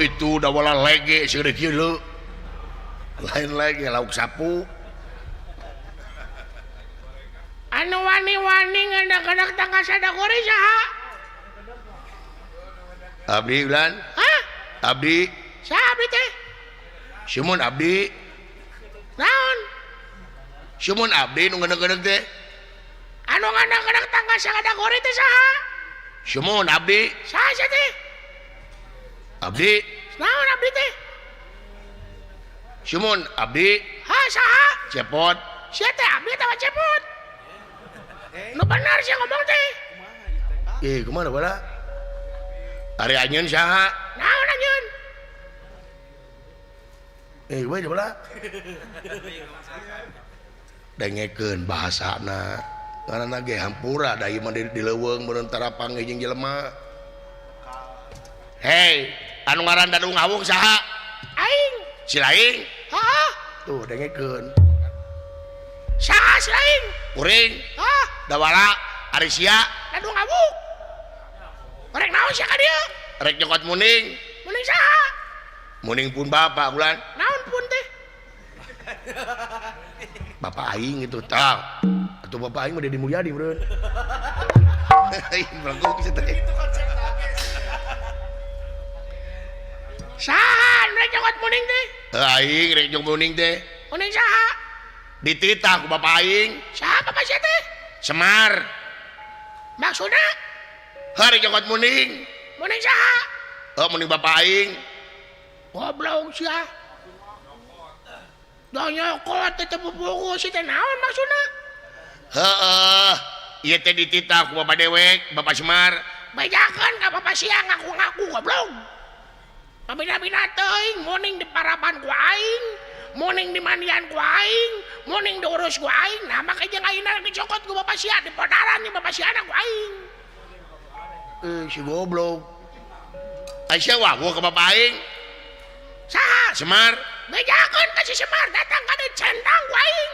itu udah wala lege segede kieu lain lagi lauk sapu anu wani-wani ngandak-ngandak tangga sadagori saha abdi ulan hah abdi saha abdi teh Sumun abdi naon Sumun abdi nu ngeuneuh-ngeuneuh teh anu ngandak-ngandak tangga sadagori teh saha Sumun abdi saha sia teh abdi naon abdi teh Sumun abdi ha saha cepot sia teh abdi atawa cepot nu bener sia ngomong teh kemana bala ari anjeun saha naon anjeun bae bala dengekeun bahasana ngaranna ge hampura da ieu mah di leuweung mun antara panggih jeung jelema hei anu ngaran Dadung Awung saha aing si laing hah tuh dengekeun saha si laing kuring hah da bala ari sia Dadung Awung korek naon sia ka dieu rek nyokot muning mending saha muning pun bapak ulan naon pun teh bapak aing itu tah atuh bapak aing mah Dedi Mulyadi beureun aing belangkuk kitu teh saha rek nyokot muning teh aing rek nyokot muning teh muning saha dititah ku bapak aing saha bapak sia teh Semar maksudna hari nyokot muning muning saha muning bapak aing goblok sia dah nyokot teh bubungkus teh naon maksudna heeh ieu teh dititah ku bapak dewek bapak Semar bejakeun ka bapak sia ngaku-ngaku goblok pabina-bina teuing muning di parapan ku aing muning di mandian ku aing muning diurus ku aing nah make jeung ayeuna dicokot ku bapak sia di podaran jeung bapak sia ku aing si goblok Aisyah wagu ke bapak aing saha Semar bejakeun ka si Semar datang ka di centang ku aing